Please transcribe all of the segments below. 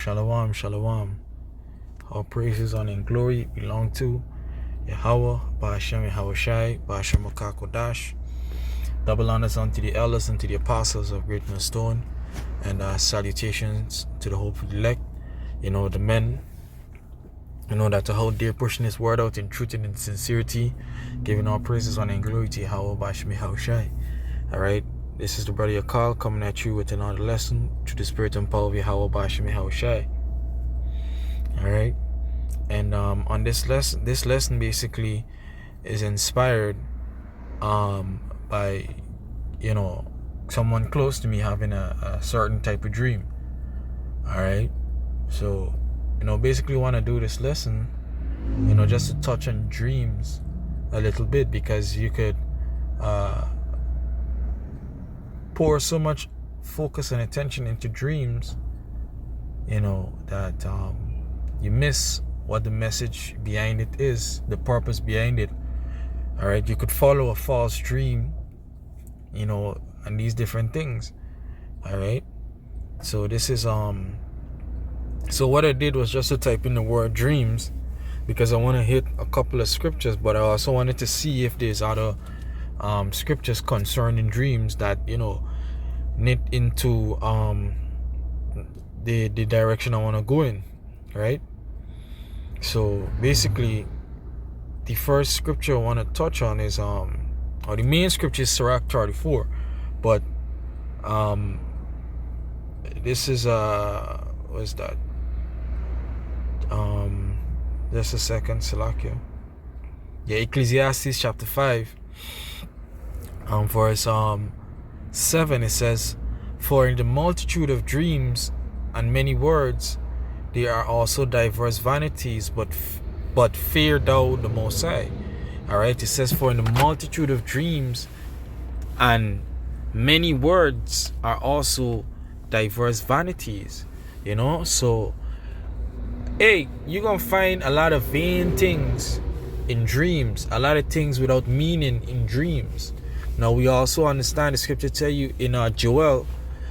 Shalom, shalom. All praises, honor, and glory belong to Yahweh, Ba'ashem Yahushai, Ba'ashem Kodash. Double honors unto the elders and to the apostles of Great Millstone, and salutations to the hopeful elect. The men, that are out there pushing His word out in truth and in sincerity, giving all praises, honor, and glory to Yahweh, Ba'ashem Yahushai. All right. This is the brother Yakal coming at you with another lesson through the spirit and power of Yahweh Ba'ashem Yahushai. Alright. And on this lesson basically is inspired by someone close to me having a certain type of dream. Alright. So, basically want to do this lesson, just to touch on dreams a little bit, because you could pour so much focus and attention into dreams, that you miss what the message behind it is, the purpose behind it. All right, you could follow a false dream, and these different things. All right, so this is so what I did was just to type in the word dreams, because I want to hit a couple of scriptures, but I also wanted to see if there's other scriptures concerning dreams that knit into the direction I want to go in, right? So basically, the first scripture I want to touch on is or the main scripture is Sirach 34, but this is what is that? Just a second, Salakia. Yeah, Ecclesiastes chapter 5. Verse 7, it says, "For in the multitude of dreams and many words, there are also diverse vanities, but fear thou the Most High." All right, it says, "For in the multitude of dreams and many words are also diverse vanities." So, hey, you're gonna find a lot of vain things in dreams, a lot of things without meaning in dreams. Now, we also understand the scripture tell you in Joel,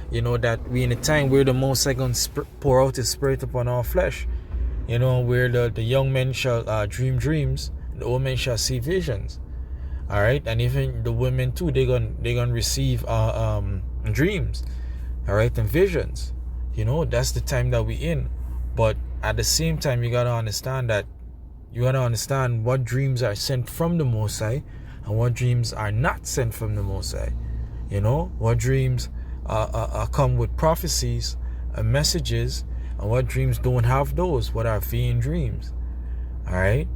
that we in a time where the Most High going to pour out His Spirit upon all flesh, where the young men shall dream dreams, the old men shall see visions. All right, and even the women too, they're gonna receive dreams, all right, and visions. That's the time that we in. But at the same time, you gotta understand what dreams are sent from the Most High, and what dreams are not sent from the Most High. What dreams come with prophecies and messages, and what dreams don't have those, what are vain dreams. All right.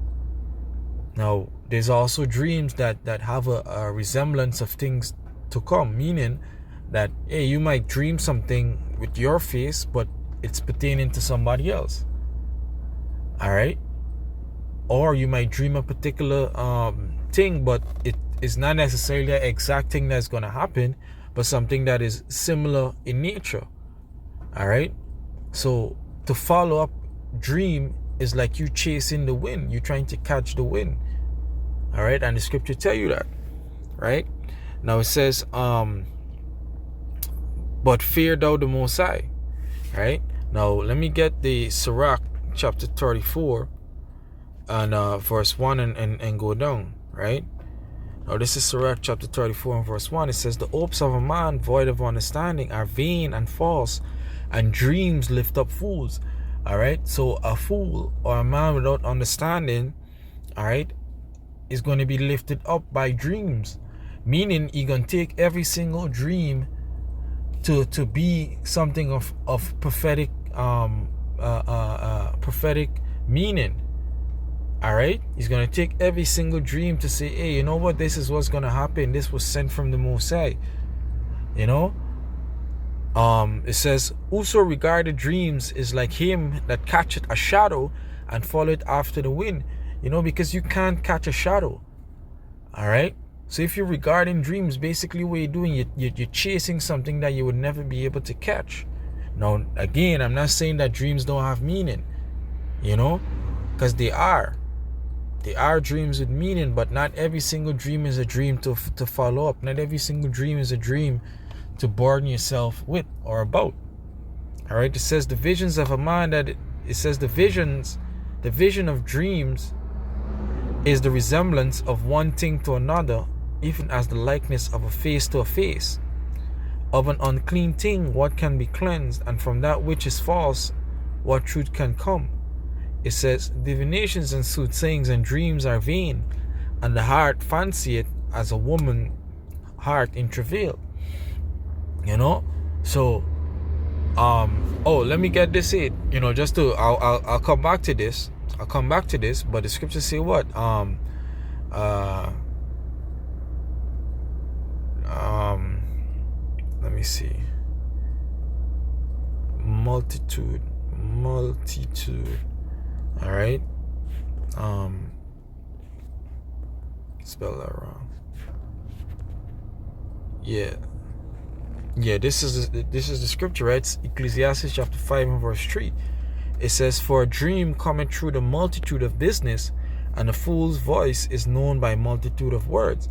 Now, there's also dreams that have a resemblance of things to come, meaning that, hey, you might dream something with your face, but it's pertaining to somebody else. All right. Or you might dream a particular thing, but it is not necessarily the exact thing that's going to happen, but something that is similar in nature. All right. So to follow up dream is like you chasing the wind. You're trying to catch the wind. All right. And the scripture tell you that. Right. Now it says, but fear thou the Most High. Right. Now let me get the Sirach chapter 34 and verse 1 and go down. Right. Now this is Sirach chapter 34 and verse 1. It says, "The hopes of a man void of understanding are vain and false, and dreams lift up fools." All right. So a fool or a man without understanding, all right, is going to be lifted up by dreams, meaning you're going to take every single dream to be something of prophetic prophetic meaning. All right, he's going to take every single dream to say, hey, you know what, this is what's going to happen. This was sent from the Most High. It says, "Whoso regarded dreams is like him that catcheth a shadow and followeth after the wind." Because you can't catch a shadow. All right. So if you're regarding dreams, basically what you're doing, you're chasing something that you would never be able to catch. Now, again, I'm not saying that dreams don't have meaning, because they are. They are dreams with meaning, but not every single dream is a dream to follow up. Not every single dream is a dream to burden yourself with or about. All right, it says the visions of a man that it says the vision of dreams is the resemblance of one thing to another, even as the likeness of a face to a face. Of an unclean thing, what can be cleansed? And from that which is false, what truth can come? It says, divinations and soothsayings and dreams are vain, and the heart fancieth as a woman heart in travail. You know? So, let me get this in. You know, just to, I'll come back to this. I'll come back to this, but the scriptures say what? Let me see. Multitude. All right. Spell that wrong. Yeah. This is the scripture, right? It's Ecclesiastes chapter 5 and verse 3. It says, "For a dream cometh through the multitude of business, and a fool's voice is known by multitude of words."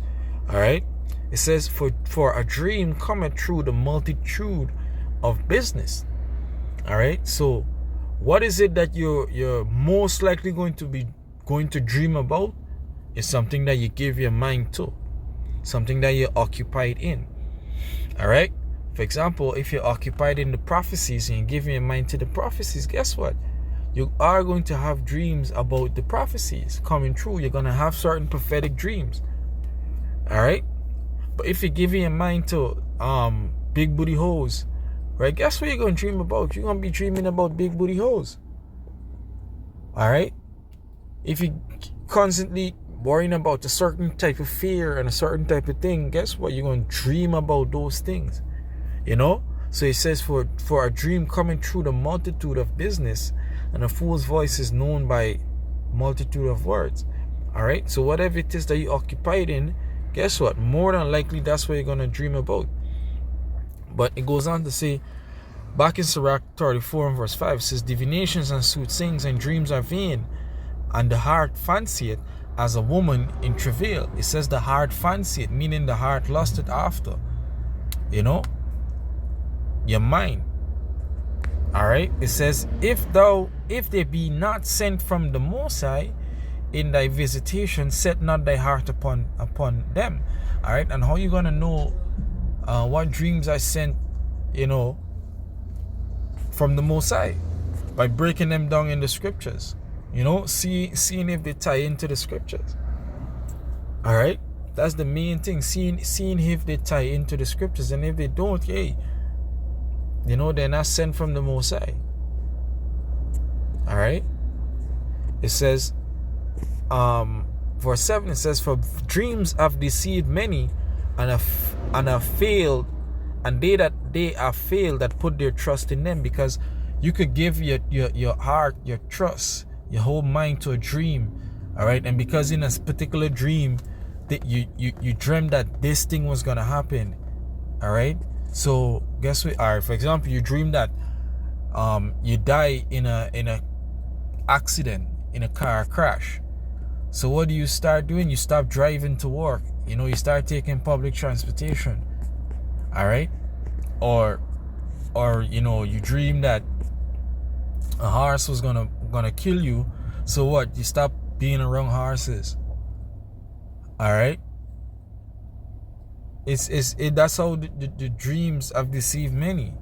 All right. It says, "For a dream cometh through the multitude of business." All right. So, what is it that you're most likely going to dream about? Is something that you give your mind to, something that you're occupied in. All right. For example, if you're occupied in the prophecies and you give your mind to the prophecies, guess what? You are going to have dreams about the prophecies coming true. You're going to have certain prophetic dreams. All right. But if you give your mind to big booty hoes, right? Guess what you're going to dream about? You're going to be dreaming about big booty hoes. All right. If you constantly worrying about a certain type of fear and a certain type of thing, guess what? You're going to dream about those things. You know? So it says, for a dream coming through the multitude of business, and a fool's voice is known by multitude of words. All right? So whatever it is that you're occupied in, guess what? More than likely, that's what you're going to dream about. But it goes on to say, back in Sirach 34 and verse 5, it says, divinations and soothsayings and dreams are vain, and the heart fancieth as a woman in travail. It says the heart fancieth, meaning the heart lusted after. You know? Your mind. All right. It says, if they be not sent from the Most High in thy visitation, set not thy heart upon them. All right. And how you gonna know what dreams I sent, you know, from the Most High? By breaking them down in the scriptures. You know, seeing if they tie into the scriptures. All right. That's the main thing. Seeing if they tie into the scriptures, and if they don't, hey, you know, they're not sent from the Most High. All right. It says, verse 7, it says, for dreams have deceived many, and have failed, and they are failed that put their trust in them. Because you could give your heart, your trust, your whole mind to a dream. All right. And because in a particular dream that you dreamed that this thing was gonna happen. All right. So guess what? All right, for example, you dream that you die in a accident, in a car crash. So what do you start doing? You stop driving to work. You know, you start taking public transportation. All right. Or you know, you dream that a horse was gonna kill you. So what? You stop being around horses. All right. That's how the dreams have deceived many.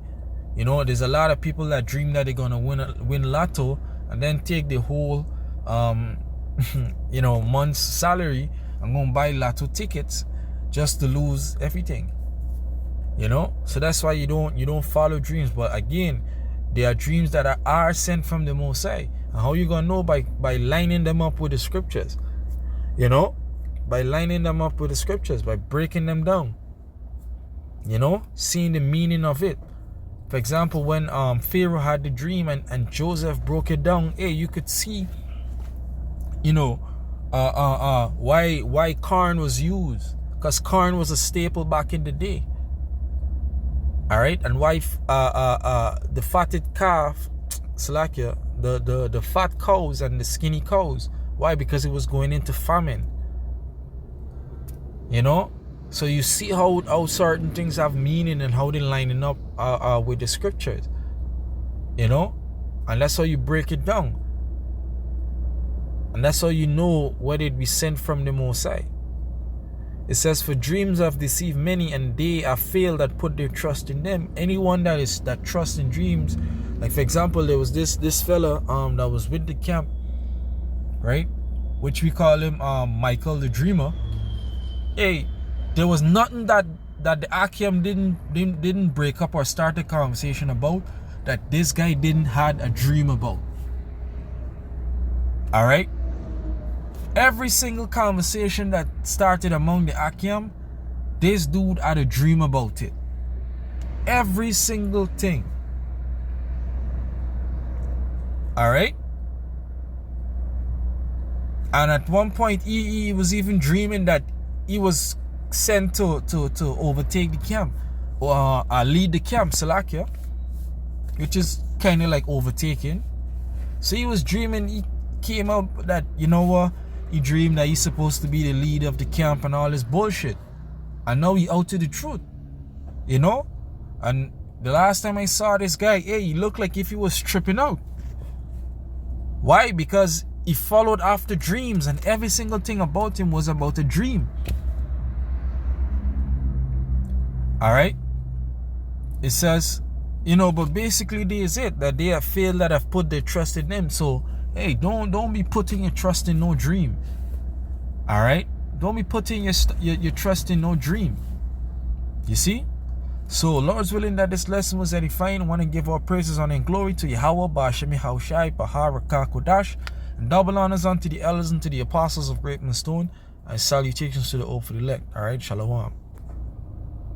You know, there's a lot of people that dream that they're gonna win lotto, and then take the whole you know, month's salary and go and buy lotto tickets just to lose everything. You know, so that's why you don't follow dreams. But again, there are dreams that are sent from the Most High. And how you gonna know? By lining them up with the scriptures. You know, by lining them up with the scriptures, by breaking them down. You know, seeing the meaning of it. For example, when Pharaoh had the dream and Joseph broke it down, hey, you could see, you know, why corn was used. Because corn was a staple back in the day. All right, and why the fatted calf, Salakia, the fat cows and the skinny cows. Why? Because it was going into famine. You know, so you see how certain things have meaning and how they're lining up with the scriptures. You know? And that's how you break it down. And that's how you know whether it be sent from the Most High. It says, for dreams have deceived many, and they have failed that put their trust in them. Anyone that trusts in dreams, like for example, there was this fella that was with the camp, right? Which we call him Michael the Dreamer. Hey, there was nothing that the Akim didn't break up or start a conversation about that this guy didn't had a dream about. Alright? Every single conversation that started among the Akim, this dude had a dream about it. Every single thing. Alright? And at one point he was even dreaming that he was sent to overtake the camp, or lead the camp, Salakia, which is kind of like overtaking. So he was dreaming, he came up that, you know what, he dreamed that he's supposed to be the leader of the camp and all this bullshit. And now he out to the truth, you know. And the last time I saw this guy, hey, he looked like if he was tripping out. Why? Because he followed after dreams, and every single thing about him was about a dream. Alright? It says, you know, but basically this is it, that they have failed that have put their trust in them. So, hey, don't be putting your trust in no dream. Alright? Don't be putting your trust in no dream. You see? So, Lord's willing that this lesson was edifying. I want to give our praises, honor, and glory to Yahweh, Ba'ashem Yahushai, Bahar, Kodash, and double honors unto the elders and to the apostles of Great Stone, and salutations to the old for the elect. Alright? Shalom.